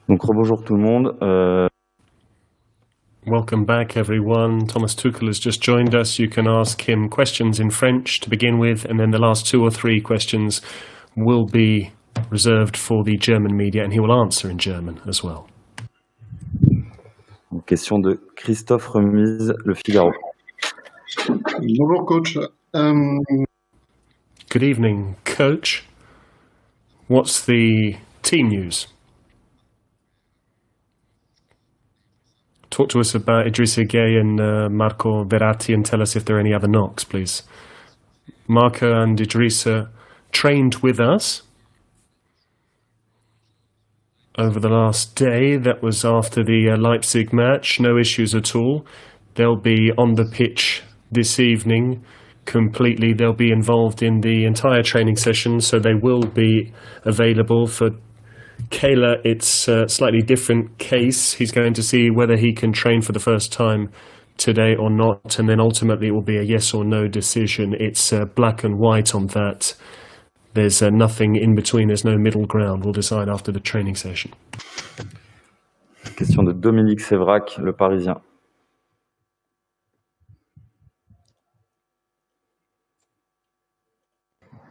Donc rebonjour tout le monde. Welcome back, everyone. Thomas Tuchel has just joined us. You can ask him questions in French to begin with, and then the last 2 or 3 questions will be reserved for the German media, and he will answer in German as well. Question de Christophe Remise, Le Figaro. Bonjour coach. Good evening, coach. What's the team news? Talk to us about Idrissa Gueye and Marco Verratti and tell us if there are any other knocks, please. Marco and Idrissa trained with us over the last day. That was after the Leipzig match. No issues at all. They'll be on the pitch this evening completely. They'll be involved in the entire training session, so they will be available. For Kayla, it's a slightly different case. He's going to see whether he can train for the first time today or not, and then ultimately it will be a yes or no decision. It's black and white on that. There's nothing in between. There's no middle ground. We'll decide after the training session. Question de Dominique Sévrac, Le Parisien.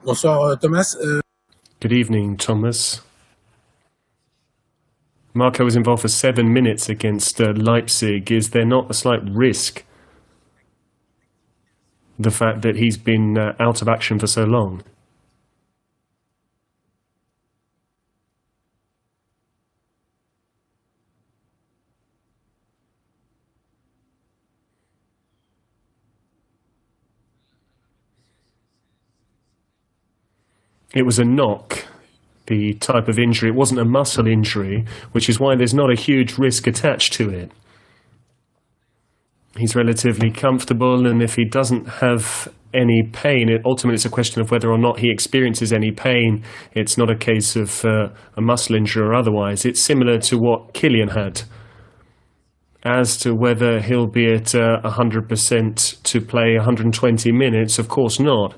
Bonsoir Thomas. Good evening, Thomas. Marco was involved for 7 minutes against Leipzig. Is there not a slight risk, the fact that he's been out of action for so long? It was a knock, the type of injury. It wasn't a muscle injury, which is why there's not a huge risk attached to it. He's relatively comfortable, and if he doesn't have any pain, ultimately it's a question of whether or not he experiences any pain. It's not a case of a muscle injury or otherwise. It's similar to what Kylian had. As to whether he'll be at 100% to play 120 minutes, of course not.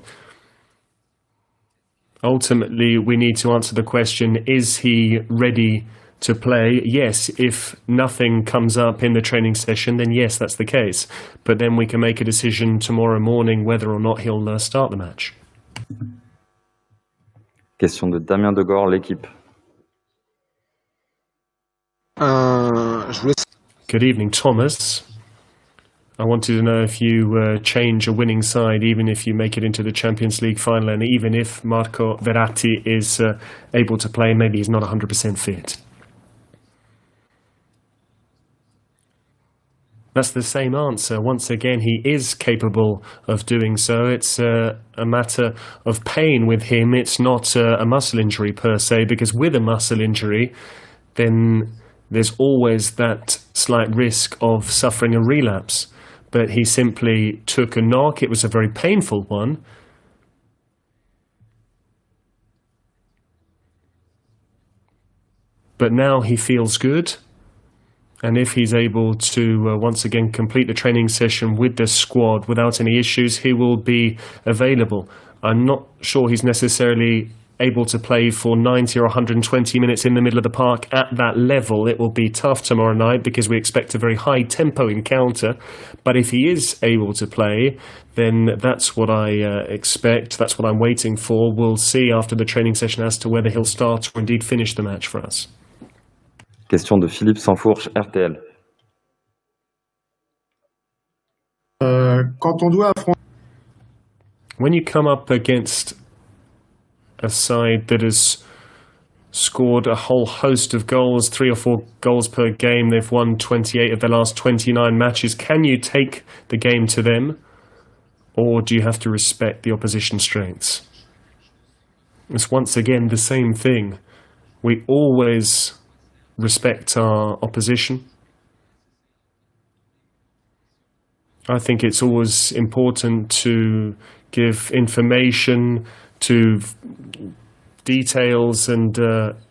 Ultimately, we need to answer the question, is he ready to play? Yes, if nothing comes up in the training session, then yes, that's the case. But then we can make a decision tomorrow morning whether or not he'll start the match. Question de Damien Degore, L'Équipe. Good evening, Thomas. I wanted to know if you change a winning side, even if you make it into the Champions League final, and even if Marco Verratti is able to play, maybe he's not 100% fit. That's the same answer. Once again, he is capable of doing so. It's a matter of pain with him. It's not a muscle injury per se, because with a muscle injury, then there's always that slight risk of suffering a relapse. But he simply took a knock. It was a very painful one. But now he feels good. And if he's able to once again complete the training session with the squad without any issues, he will be available. I'm not sure he's necessarily able to play for 90 or 120 minutes in the middle of the park at that level. It will be tough tomorrow night because we expect a very high tempo encounter. But if he is able to play, then that's what I expect. That's what I'm waiting for. We'll see after the training session as to whether he'll start or indeed finish the match for us. Question de Philippe Sansfourche, RTL. Quand on doit affronter... When you come up against a side that has scored a whole host of goals, 3 or 4 goals per game, they've won 28 of their last 29 matches, can you take the game to them, or do you have to respect the opposition strengths? It's once again the same thing. We always respect our opposition. I think it's always important to give information, to details and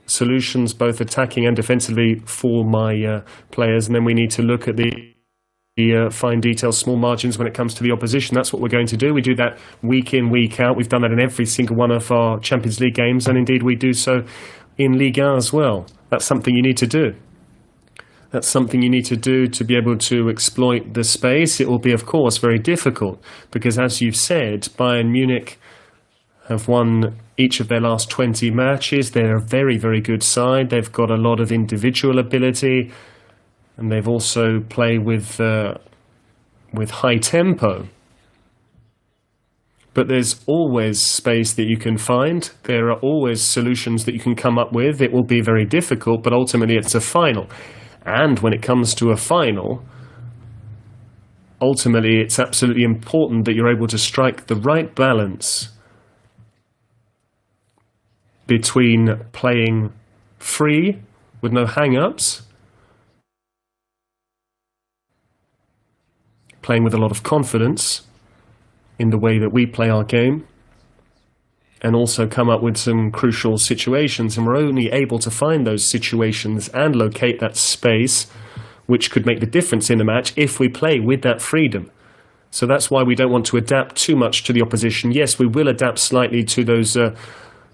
solutions, both attacking and defensively, for my players. And then we need to look at the fine details, small margins when it comes to the opposition. That's what we're going to do. We do that week in, week out. We've done that in every single one of our Champions League games, and indeed we do so in Ligue 1 as well. That's something you need to do. That's something you need to do to be able to exploit the space. It will be, of course, very difficult because, as you've said, Bayern Munich have won each of their last 20 matches. They're a very, very good side. They've got a lot of individual ability, and they've also played with high tempo. But there's always space that you can find. There are always solutions that you can come up with. It will be very difficult, but ultimately it's a final. And when it comes to a final, ultimately it's absolutely important that you're able to strike the right balance between playing free with no hang-ups, playing with a lot of confidence in the way that we play our game, and also come up with some crucial situations. And we're only able to find those situations and locate that space which could make the difference in the match if we play with that freedom. So that's why we don't want to adapt too much to the opposition. Yes, we will adapt slightly to those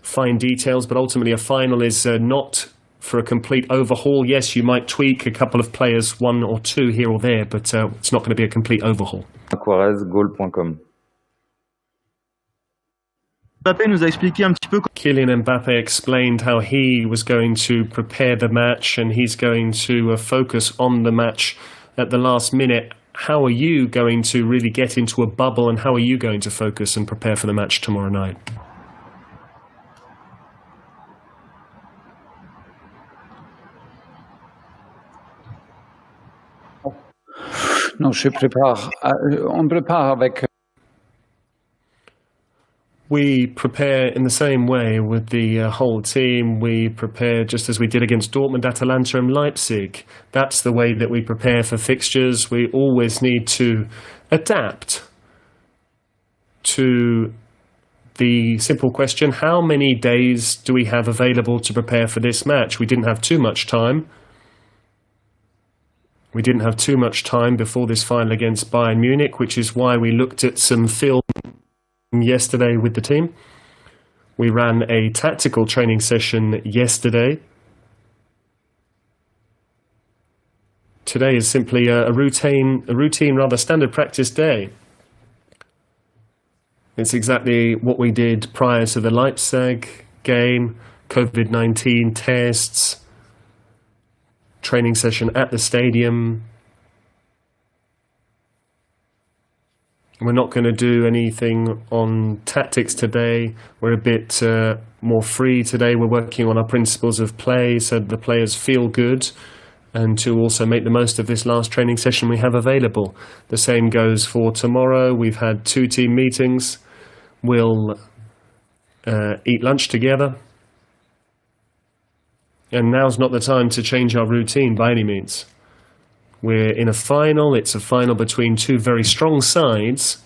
fine details, but ultimately a final is not for a complete overhaul. Yes, you might tweak a couple of players, one or two here or there, but it's not going to be a complete overhaul. Quarez, Mbappé nous a expliqué un petit peu. Kylian Mbappé explained how he was going to prepare the match and he's going to focus on the match at the last minute. How are you going to really get into a bubble, and how are you going to focus and prepare for the match tomorrow night? Non, je prépare. On prépare avec. We prepare in the same way with the whole team. We prepare just as we did against Dortmund, Atalanta and Leipzig. That's the way that we prepare for fixtures. We always need to adapt to the simple question, how many days do we have available to prepare for this match? We didn't have too much time. We didn't have too much time before this final against Bayern Munich, which is why we looked at some film yesterday with the team. We ran a tactical training session yesterday. Today is simply a routine, rather standard practice day. It's exactly what we did prior to the Leipzig game, COVID-19 tests, training session at the stadium. We're not going to do anything on tactics today. We're a bit more free today. We're working on our principles of play so the players feel good and to also make the most of this last training session we have available. The same goes for tomorrow. We've had 2 team meetings. We'll eat lunch together. And now's not the time to change our routine by any means. We're in a final. It's a final between 2 very strong sides,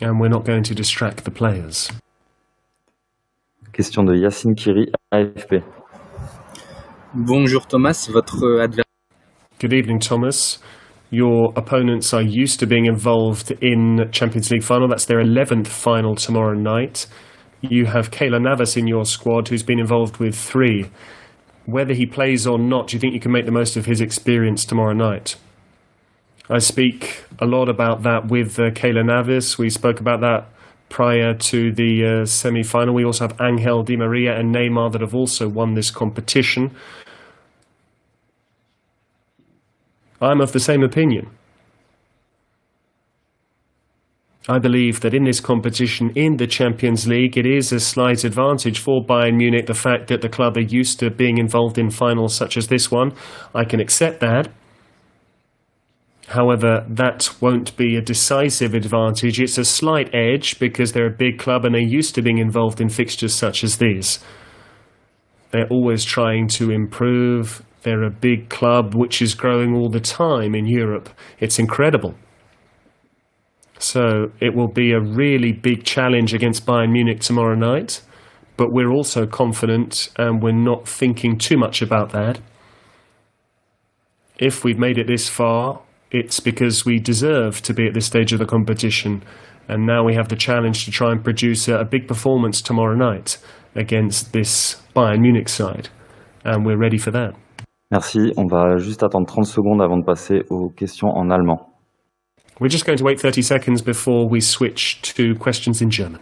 and we're not going to distract the players. Question de Yacine Kiri, AFP. Bonjour Thomas, votre adversaire. Good evening, Thomas. Your opponents are used to being involved in Champions League final. That's their 11th final tomorrow night. You have Keylor Navas in your squad, who's been involved with 3. Whether he plays or not, do you think you can make the most of his experience tomorrow night? I speak a lot about that with Keylor Navas. We spoke about that prior to the semi-final. We also have Angel Di Maria and Neymar that have also won this competition. I'm of the same opinion. I believe that in this competition, in the Champions League, it is a slight advantage for Bayern Munich, the fact that the club are used to being involved in finals such as this one. I can accept that. However, that won't be a decisive advantage. It's a slight edge because they're a big club and they're used to being involved in fixtures such as these. They're always trying to improve. They're a big club which is growing all the time in Europe. It's incredible. So it will be a really big challenge against Bayern Munich tomorrow night, but we're also confident and we're not thinking too much about that. If we've made it this far, it's because we deserve to be at this stage of the competition, and now we have the challenge to try and produce a big performance tomorrow night against this Bayern Munich side. and we're ready for that. Merci. On va juste attendre 30 secondes avant de passer aux questions en allemand. We're just going to wait 30 seconds before we switch to questions in German.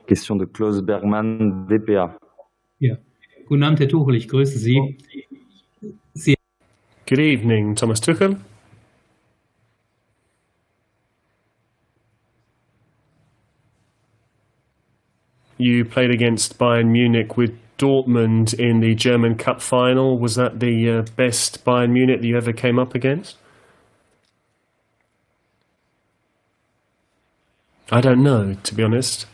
Question de Klaus Bergmann, DPA. Ja. Guten Abend, Herr Tuchel, ich grüße Sie. Good evening, Thomas Tuchel. You played against Bayern Munich with Dortmund in the German Cup final. Was that the best Bayern Munich that you ever came up against? I don't know, to be honest.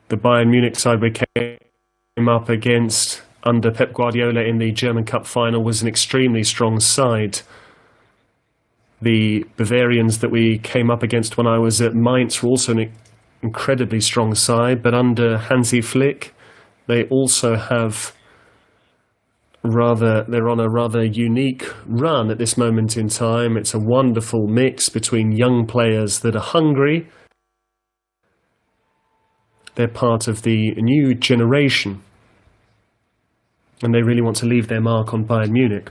The Bayern Munich side we came up against under Pep Guardiola in the German Cup final was an extremely strong side. The Bavarians that we came up against when I was at Mainz were also an incredibly strong side, but under Hansi Flick, they also have they're on a rather unique run at this moment in time. It's a wonderful mix between young players that are hungry. They're part of the new generation, and they really want to leave their mark on Bayern Munich.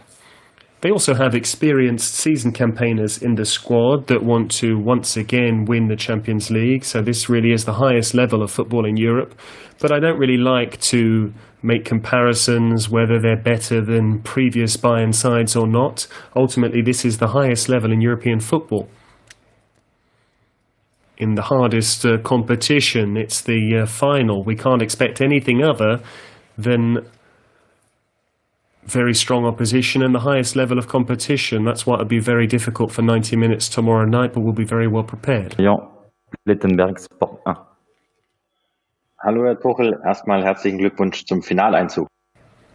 They also have experienced season campaigners in the squad that want to once again win the Champions League, so this really is the highest level of football in Europe. But I don't really like to make comparisons whether they're better than previous Bayern sides or not. Ultimately, this is the highest level in European football. In the hardest competition, it's the final. We can't expect anything other than very strong opposition and the highest level of competition. That's why it'll be very difficult for 90 minutes tomorrow night, but we'll be very well prepared. Lettenberg, Sport 1. Hallo Herr Tuchel, erstmal herzlichen Glückwunsch zum Finaleinzug.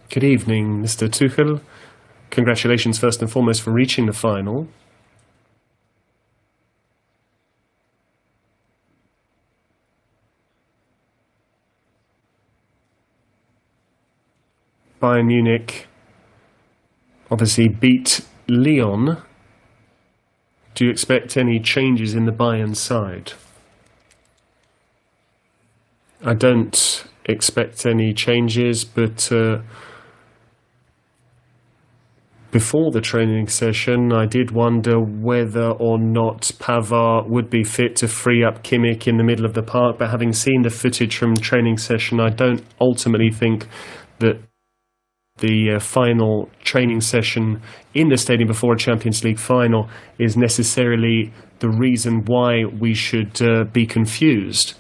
Good evening, Mr. Tuchel. Congratulations first and foremost for reaching the final. Bayern Munich obviously beat Lyon. Do you expect any changes in the Bayern side? I don't expect any changes, but before the training session, I did wonder whether or not Pavard would be fit to free up Kimmich in the middle of the park. But having seen the footage from training session, I don't ultimately think that the final training session in the stadium before a Champions League final is necessarily the reason why we should be confused.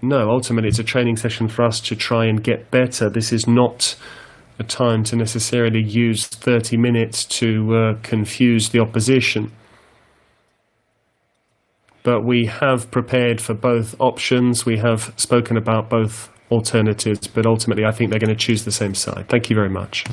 No, ultimately it's a training session for us to try and get better. This is not a time to necessarily use 30 minutes to confuse the opposition. But we have prepared for both options. We have spoken about both alternatives, but ultimately I think they're going to choose the same side. Thank you very much.